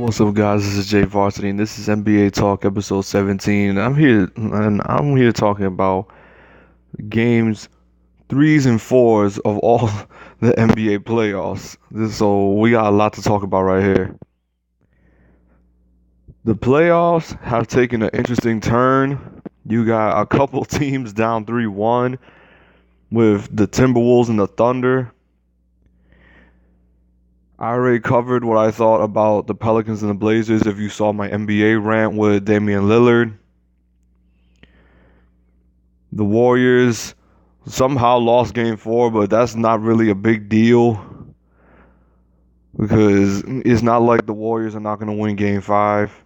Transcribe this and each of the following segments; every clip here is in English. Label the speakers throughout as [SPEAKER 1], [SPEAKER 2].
[SPEAKER 1] What's up, guys? This is Jay Varsity, and this is NBA Talk, episode 17. I'm here talking about games threes and fours of all the NBA playoffs. So we got a lot to talk about right here. The playoffs have taken an interesting turn. You got a couple teams down 3-1 with the Timberwolves and the Thunder. I already covered what I thought about the Pelicans and the Blazers if you saw my NBA rant with Damian Lillard. The Warriors somehow lost game 4, but that's not really a big deal because it's not like the Warriors are not going to win game 5.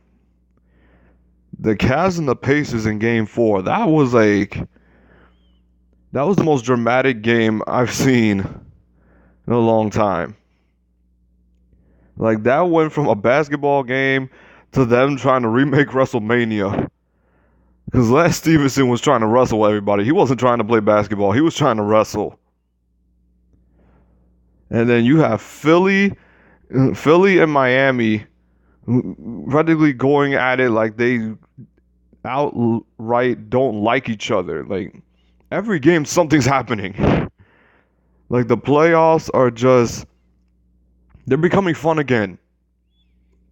[SPEAKER 1] The Cavs and the Pacers in game 4, that was the most dramatic game I've seen in a long time. Like, that went from a basketball game to them trying to remake WrestleMania. Because Lance Stevenson was trying to wrestle everybody. He wasn't trying to play basketball. He was trying to wrestle. And then you have Philly and Miami practically going at it like they outright don't like each other. Like, every game something's happening. Like, the playoffs are just... they're becoming fun again.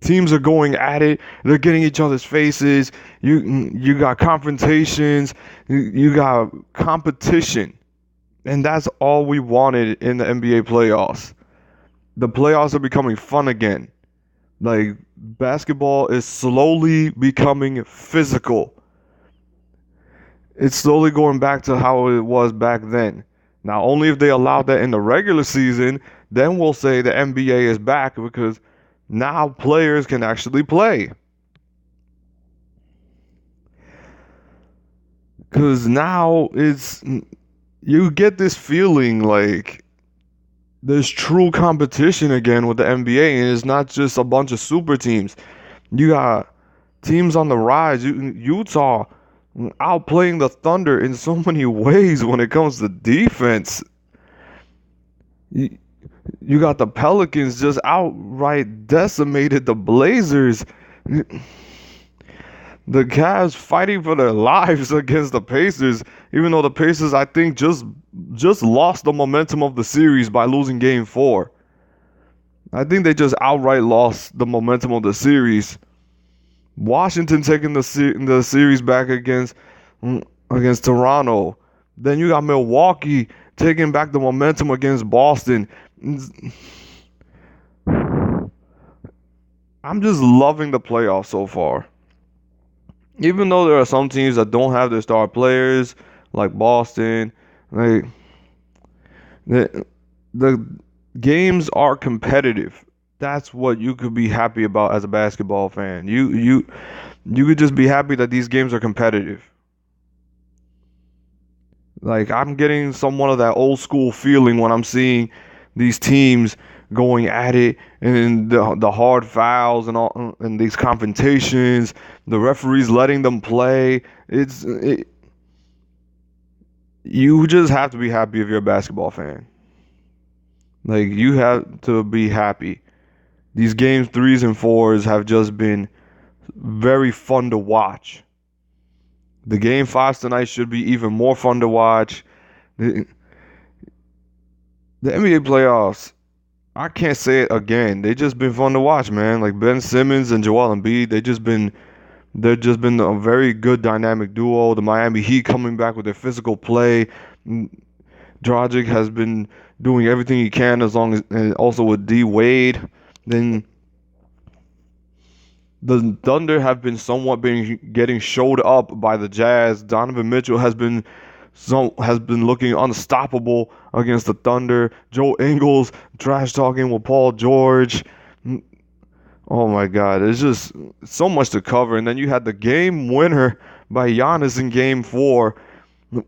[SPEAKER 1] Teams are going at it. They're getting each other's faces. You got confrontations. You got competition. And that's all we wanted in the NBA playoffs. The playoffs are becoming fun again. Like, basketball is slowly becoming physical. It's slowly going back to how it was back then. Now, only if they allow that in the regular season, then we'll say the NBA is back because now players can actually play. Because now you get this feeling like there's true competition again with the NBA, and it's not just a bunch of super teams. You got teams on the rise. Utah outplaying the Thunder in so many ways when it comes to defense. You got the Pelicans just outright decimated the Blazers. The Cavs fighting for their lives against the Pacers, even though the Pacers, I think, just lost the momentum of the series by losing game 4. I think they just outright lost the momentum of the series. Washington taking the series back against Toronto. Then you got Milwaukee taking back the momentum against Boston. I'm just loving the playoffs so far. Even though there are some teams that don't have their star players, like Boston, like the games are competitive. That's what you could be happy about as a basketball fan. You could just be happy that these games are competitive. Like, I'm getting somewhat of that old school feeling when I'm seeing these teams going at it and the hard fouls and all and these confrontations, the referees letting them play. You just have to be happy if you're a basketball fan. Like, you have to be happy. These games 3s and 4s have just been very fun to watch. The game 5s tonight should be even more fun to watch. The NBA playoffs, I can't say it again. They just been fun to watch, man. Like, Ben Simmons and Joel Embiid, they've just been a very good dynamic duo. The Miami Heat coming back with their physical play. Dragic has been doing everything he can, as long as, and also with D Wade. Then the Thunder have been somewhat getting showed up by the Jazz. Donovan Mitchell has been looking unstoppable against the Thunder. Joe Ingles trash talking with Paul George. Oh my God, it's just so much to cover. And then you had the game winner by Giannis in game 4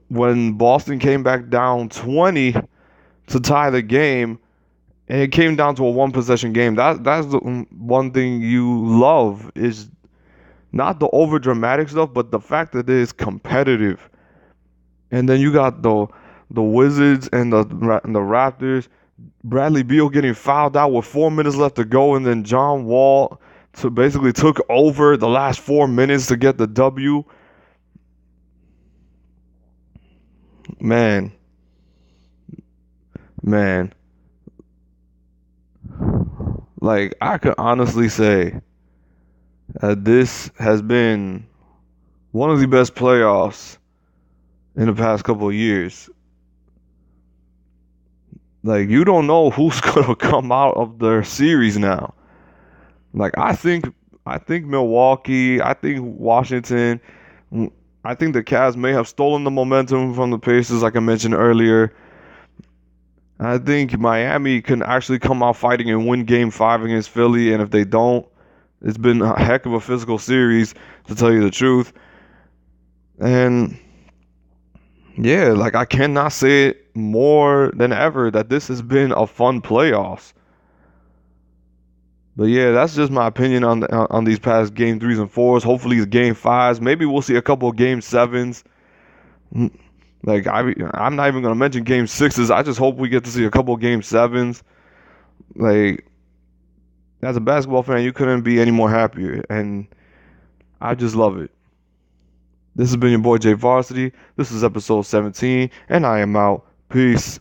[SPEAKER 1] when Boston came back down 20 to tie the game. And it came down to a one-possession game. That's the one thing you love, is not the over-dramatic stuff, but the fact that it is competitive. And then you got the Wizards and the Raptors. Bradley Beal getting fouled out with 4 minutes left to go, and then John Wall to basically took over the last 4 minutes to get the W. Man, man, like I could honestly say that this has been one of the best playoffs in the past couple of years. Like you don't know who's gonna come out of their series now. Like I think Milwaukee, I think Washington, I think the Cavs may have stolen the momentum from the Pacers, like I mentioned earlier. I think Miami can actually come out fighting and win Game 5 against Philly, and if they don't, it's been a heck of a physical series, to tell you the truth. And yeah, like I cannot say it more than ever that this has been a fun playoffs. But yeah, that's just my opinion on these past Game 3s and 4s. Hopefully, it's Game 5s. Maybe we'll see a couple of Game 7s. Like I'm not even gonna mention Game 6s. I just hope we get to see a couple of Game 7s. Like as a basketball fan, you couldn't be any more happier, and I just love it. This has been your boy Jay Varsity. This is episode 17, and I am out. Peace.